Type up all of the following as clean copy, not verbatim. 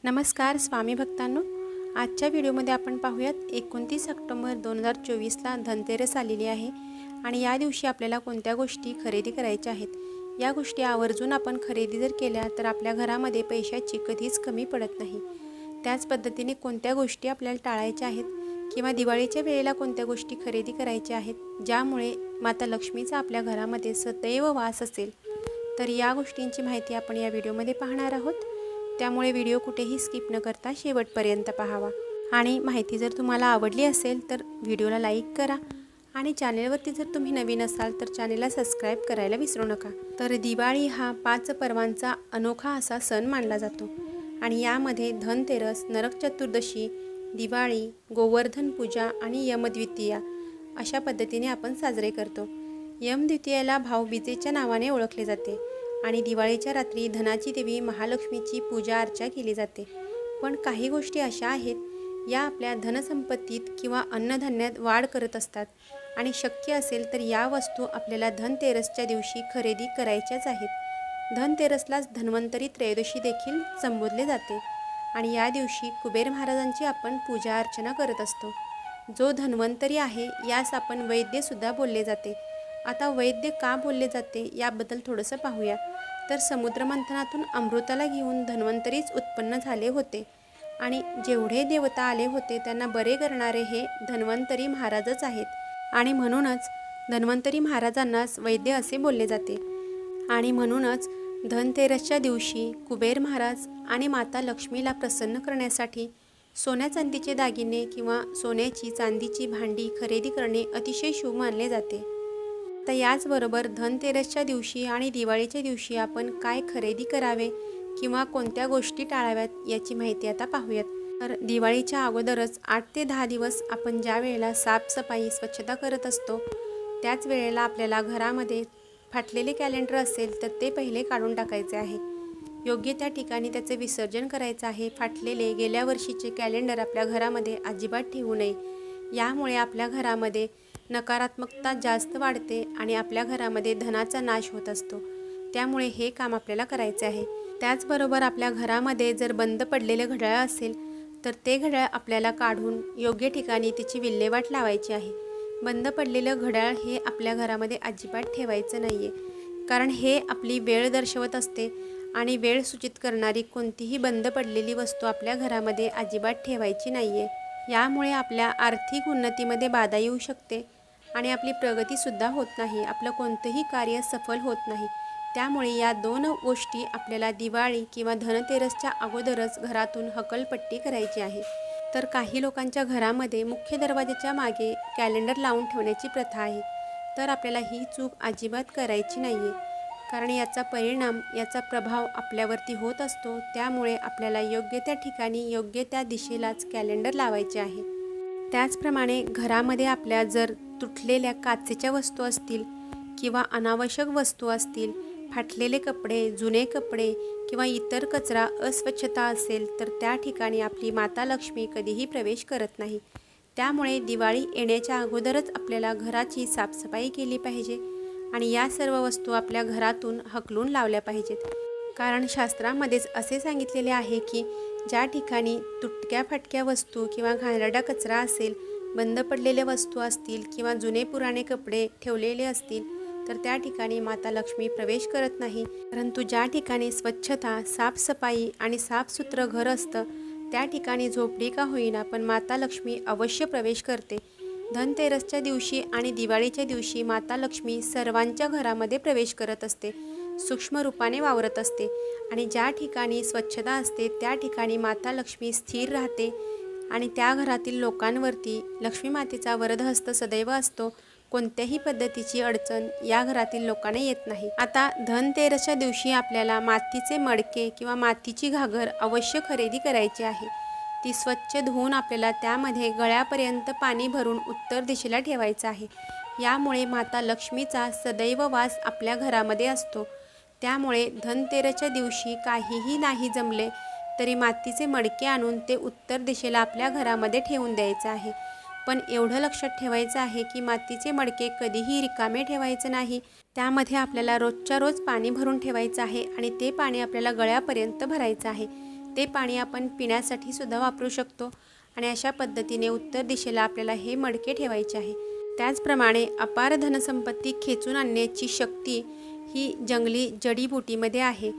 नमस्कार स्वामी भक्तांनो, आजच्या व्हिडिओमध्ये आपण पाहूयात 29 ऑक्टोबर 2024ला धनतेरस आलेली आहे आणि या दिवशी आपल्याला कोणत्या गोष्टी खरेदी करायच्या आहेत। या गोष्टी आवर्जून आपण खरेदी जर केल्या तर आपल्या घरामध्ये पैशाची कधीच कमी पडत नाही। त्याच पद्धतीने कोणत्या गोष्टी आपल्याला टाळायच्या आहेत किंवा दिवाळीच्या वेळेला कोणत्या गोष्टी खरेदी करायच्या आहेत ज्यामुळे माता लक्ष्मीचा आपल्या घरामध्ये सदैव वास असेल, तर या गोष्टींची माहिती आपण या व्हिडिओमध्ये पाहणार आहोत। त्यामुळे व्हिडिओ कुठेही स्किप न करता शेवटपर्यंत पाहावा आणि माहिती जर तुम्हाला आवडली असेल तर व्हिडिओला लाईक करा आणि चॅनलवरती जर तुम्ही नवीन असाल तर चॅनलला सबस्क्राइब करायला विसरू नका। तर दिवाळी हा 5 पर्वांचा अनोखा असा सण मानला जातो आणि यामध्ये धनतेरस, नरक चतुर्दशी, दिवाळी, गोवर्धन पूजा आणि यमद्वितीया अशा पद्धतीने आपण साजरे करतो। यमद्वितीयेला भाऊबीजेच्या नावाने ओळखले जाते आणि दिवाळीच्या रात्री धनाची देवी महालक्ष्मीची पूजा अर्चा केली जाते। पण काही गोष्टी अशा आहेत या आपल्या धनसंपत्तीत किंवा अन्नधान्यात वाढ करत असतात आणि शक्य असेल तर या वस्तू आपल्याला धनतेरसच्या दिवशी खरेदी करायच्याच आहेत। धनतेरसलाच धन्वंतरी त्रयोदशी देखील संबोधले जाते आणि या दिवशी कुबेर महाराजांची आपण पूजा अर्चना करत असतो। जो धन्वंतरी आहे यास आपण वैद्यसुद्धा बोलले जाते। आता वैद्य का बोलले जाते याबद्दल थोडंसं पाहूया। तर समुद्रमंथनातून अमृताला घेऊन धन्वंतरीच उत्पन्न झाले होते आणि जेवढे देवता आले होते त्यांना बरे करणारे हे धन्वंतरी महाराजच आहेत आणि म्हणूनच धन्वंतरी महाराजांनाच वैद्य असे बोलले जाते। आणि म्हणूनच धनतेरसच्या दिवशी कुबेर महाराज आणि माता लक्ष्मीला प्रसन्न करण्यासाठी सोन्या चांदीचे दागिने किंवा सोन्याची चांदीची भांडी खरेदी करणे अतिशय शुभ मानले जाते। तर याचबरोबर धनतेरसच्या दिवशी आणि दिवाळीच्या दिवशी आपण काय खरेदी करावे किंवा कोणत्या गोष्टी टाळाव्यात याची माहिती आता पाहूयात। तर दिवाळीच्या अगोदरच 8 ते 10 दिवस आपण ज्या वेळेला साफसफाई स्वच्छता करत असतो त्याच वेळेला आपल्याला घरामध्ये फाटलेले कॅलेंडर असेल तर ते पहिले काढून टाकायचे आहे। योग्य त्या ठिकाणी त्याचे विसर्जन करायचे आहे। फाटलेले गेल्या वर्षीचे कॅलेंडर आपल्या घरामध्ये अजिबात ठेवू नये। यामुळे आपल्या घरामध्ये नकारात्मकता जास्त वाढते आणि आपल्या घरामध्ये धनाचा नाश होत असतो। त्यामुळे हे काम आपल्याला करायचे आहे। त्याचबरोबर आपल्या घरामध्ये जर बंद पडलेले घड्याळ असेल तर ते घड्याळ आपल्याला काढून योग्य ठिकाणी त्याची विल्हेवाट लावायची आहे। बंद पडलेलं घड्याळ हे आपल्या घरामध्ये अजिबात ठेवायचं नाही आहे, कारण हे आपली वेळ दर्शवत असते आणि वेळ सूचित करणारी कोणतीही बंद पडलेली वस्तू आपल्या घरामध्ये अजिबात ठेवायची नाही आहे। यामुळे आपल्या आर्थिक उन्नतीमध्ये बाधा येऊ शकते आणि आपली प्रगतीसुद्धा होत नाही, आपलं कोणतंही कार्य सफल होत नाही। त्यामुळे या 2 गोष्टी आपल्याला दिवाळी किंवा धनतेरसच्या अगोदरच घरातून हकलपट्टी करायची आहे। तर काही लोकांच्या घरामध्ये मुख्य दरवाजाच्या मागे कॅलेंडर लावून ठेवण्याची प्रथा आहे, तर आपल्याला ही चूक अजिबात करायची नाही आहे, कारण याचा परिणाम याचा प्रभाव आपल्यावरती होत असतो। त्यामुळे आपल्याला योग्य त्या ठिकाणी योग्य त्या दिशेलाच कॅलेंडर लावायचे आहे। त्याचप्रमाणे घरामध्ये आपल्या जर तुटलेल्या काचेच्या वस्तू असतील किंवा अनावश्यक वस्तू असतील, फाटलेले कपडे, जुने कपडे किंवा इतर कचरा अस्वच्छता असेल तर त्या ठिकाणी आपली माता लक्ष्मी कधीही प्रवेश करत नाही। त्यामुळे दिवाळी येण्याच्या अगोदरच आपल्याला घराची साफसफाई केली पाहिजे आणि या सर्व वस्तू आपल्या घरातून हकलून लावल्या पाहिजेत। कारण शास्त्रामध्येच असे सांगितलेले आहे की ज्या ठिकाणी तुटक्या फाटक्या वस्तू किंवा घाणेरडा कचरा असेल, बंद पडलेल्या वस्तू असतील किंवा जुने पुराणे कपडे ठेवलेले असतील तर त्या ठिकाणी माता लक्ष्मी प्रवेश करत नाही। परंतु ज्या ठिकाणी स्वच्छता, साफसफाई आणि साफसुथरं घर असतं त्या ठिकाणी झोपडी का होईना पण माता लक्ष्मी अवश्य प्रवेश करते। धनतेरसच्या दिवशी आणि दिवाळीच्या दिवशी माता लक्ष्मी सर्वांच्या घरामध्ये प्रवेश करत असते, सूक्ष्म रूपाने वावरत असते आणि ज्या ठिकाणी स्वच्छता असते त्या ठिकाणी माता लक्ष्मी स्थिर राहते आणि त्या घरातील लोकांवरती लक्ष्मी मातेचा वरदहस्त सदैव असतो। कोणत्याही पद्धतीची अडचण या घरातील लोकांना येत नाही। आता धनतेरसच्या दिवशी आपल्याला मातीचे मडके किंवा मातीची घागर अवश्य खरेदी करायची आहे। ती स्वच्छ धुवून आपल्याला त्यामध्ये गळ्यापर्यंत पाणी भरून उत्तर दिशेला ठेवायचं आहे। यामुळे माता लक्ष्मीचा सदैव वास आपल्या घरामध्ये असतो। त्यामुळे धनतेरसच्या दिवशी काहीही नाही जमले तरी मातीचे मडके आणून ते उत्तर दिशेला आपल्या घरामध्ये ठेवून द्यायचं आहे। पण एवढं लक्षात ठेवायचं आहे की मातीचे मडके कधीही रिकामे ठेवायचे नाही, त्यामध्ये आपल्याला रोजच्या रोज पाणी भरून ठेवायचं आहे आणि ते पाणी आपल्याला गळ्यापर्यंत भरायचं आहे। ते पाणी आपण पिण्यासाठी सुद्धा वापरू शकतो आणि अशा पद्धतीने उत्तर दिशेला आपल्याला हे मडके ठेवायचे आहे। त्याचप्रमाणे अपार धनसंपत्ती खेचून आणण्याची शक्ती ही जंगली जडीबुटीमध्ये आहे।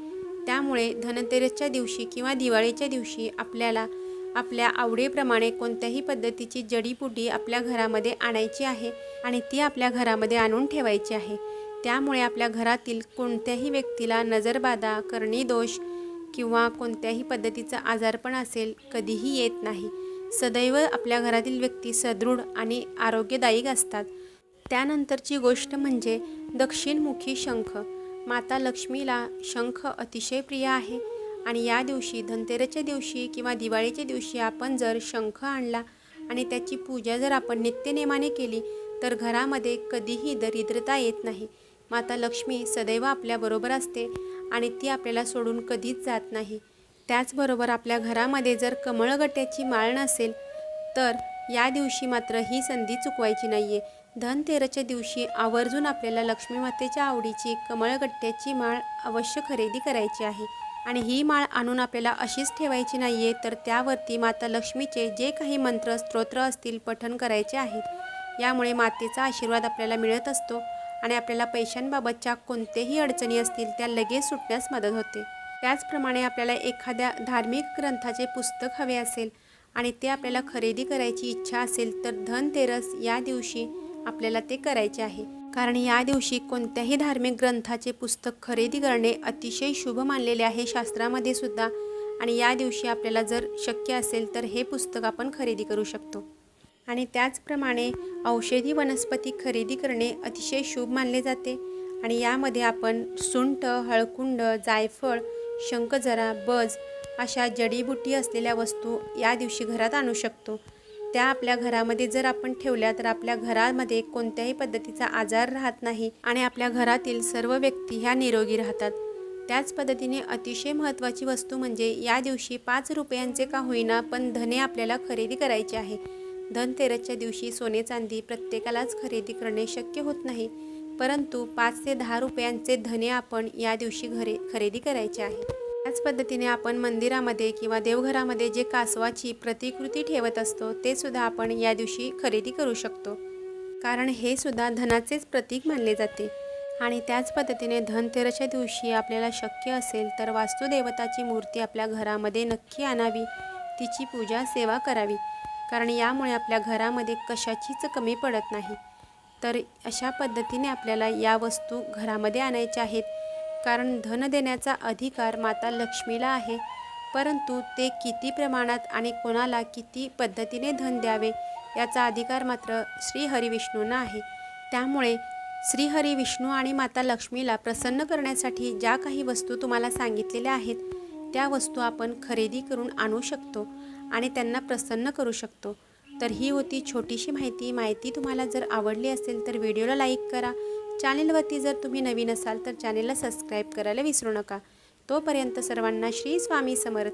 त्यामुळे धनतेरसच्या दिवशी किंवा दिवाळीच्या दिवशी आपल्याला आपल्या आवडीप्रमाणे कोणत्याही पद्धतीची जडीबुटी आपल्या घरामध्ये आणायची आहे आणि ती आपल्या घरामध्ये आणून ठेवायची आहे। त्यामुळे आपल्या घरातील कोणत्याही व्यक्तीला नजरबाधा, करणी दोष किंवा कोणत्याही पद्धतीचा आजारपण असेल कधीही येत नाही। सदैव आपल्या घरातील व्यक्ती सदृढ आणि आरोग्यदायी असतात। त्यानंतरची गोष्ट म्हणजे दक्षिणमुखी शंख। माता लक्ष्मीला शंख अतिशय प्रिय आहे आणि या दिवशी धनतेरसच्या दिवशी किंवा दिवाळीच्या दिवशी आपण जर शंख आणला आणि त्याची पूजा जर आपण नित्यनेमाने केली तर घरामध्ये कधीही दरिद्रता येत नाही। माता लक्ष्मी सदैव आपल्याबरोबर असते आणि ती आपल्याला सोडून कधीच जात नाही। त्याचबरोबर आपल्या घरामध्ये जर कमळगट्ट्याची माळ नसेल तर या दिवशी मात्र ही संधी चुकवायची नाही आहे। धनतेरसच्या दिवशी आवर्जून आपल्याला लक्ष्मी मातेच्या आवडीची कमळगट्ट्याची माळ अवश्य खरेदी करायची आहे आणि ही माळ आणून आपल्याला अशीच ठेवायची नाही आहे, तर त्यावरती माता लक्ष्मीचे जे काही मंत्र स्तोत्र असतील पठण करायचे आहेत। यामुळे मातेचा आशीर्वाद आपल्याला मिळत असतो आणि आपल्याला पैशांबाबतच्या कोणत्याही अडचणी असतील त्या लगेच सुटण्यास मदत होते। त्याचप्रमाणे आपल्याला एखाद्या धार्मिक ग्रंथाचे पुस्तक हवे असेल आणि ते आपल्याला खरेदी करायची इच्छा असेल तर धनतेरस या दिवशी आपल्याला ते करायचे आहे, कारण या दिवशी कोणत्याही धार्मिक ग्रंथाचे पुस्तक खरेदी करणे अतिशय शुभ मानलेले आहे शास्त्रामध्ये सुद्धा। आणि या दिवशी आपल्याला जर शक्य असेल तर हे पुस्तक आपण खरेदी करू शकतो। आणि त्याचप्रमाणे औषधी वनस्पती खरेदी करणे अतिशय शुभ मानले जाते आणि यामध्ये आपण सुंठ, हळकुंड, जायफळ, शंखजरा, बज अशा जडीबुटी असलेल्या वस्तू या दिवशी घरात आणू शकतो। त्या आपल्या घरामध्ये जर आपण ठेवल्या तर आपल्या घरामध्ये कोणत्याही पद्धतीचा आजार राहत नाही आणि आपल्या घरातील सर्व व्यक्ती ह्या निरोगी राहतात। त्याच पद्धतीने अतिशय महत्त्वाची वस्तू म्हणजे या दिवशी 5 रुपयांचे का होईना पण धने आपल्याला खरेदी करायचे आहे। धनतेरसच्या दिवशी सोने चांदी प्रत्येकालाच खरेदी करणे शक्य होत नाही, परंतु 5 ते 10 रुपयांचे धने आपण या दिवशी खरेदी करायचे आहे। त्याच पद्धतीने आपण मंदिरामध्ये किंवा देवघरामध्ये जे कासवाची प्रतिकृती ठेवत असतो ते सुद्धा आपण या दिवशी खरेदी करू शकतो, कारण हे सुद्धा धनाचेच प्रतीक मानले जाते। आणि त्याच पद्धतीने धनतेरसच्या दिवशी आपल्याला शक्य असेल तर वास्तुदेवताची मूर्ती आपल्या घरामध्ये नक्की आणावी, तिची पूजा सेवा करावी, कारण यामुळे आपल्या घरामध्ये कशाचीच कमी पडत नाही। तर अशा पद्धतीने आपल्याला या वस्तू घरामध्ये आणायच्या आहेत, कारण धन देण्याचा अधिकार माता लक्ष्मीला आहे, परंतु ते किती प्रमाणात आणि कोणाला किती पद्धतीने धन द्यावे याचा अधिकार मात्र श्री हरिविष्णूंना आहे। त्यामुळे श्री हरिविष्णू आणि माता लक्ष्मीला प्रसन्न करण्यासाठी ज्या काही वस्तू तुम्हाला सांगितलेल्या आहेत त्या वस्तू आपण खरेदी करून आणू शकतो आणि त्यांना प्रसन्न करू शकतो। तर ही होती छोटीशी माहिती तुम्हाला जर आवडली असेल तर व्हिडिओला लाईक करा। चॅनेलवरती जर तुम्ही नवीन असाल तर चॅनेलला सबस्क्राईब करायला विसरू नका। तोपर्यंत सर्वांना श्री स्वामी समर्थ।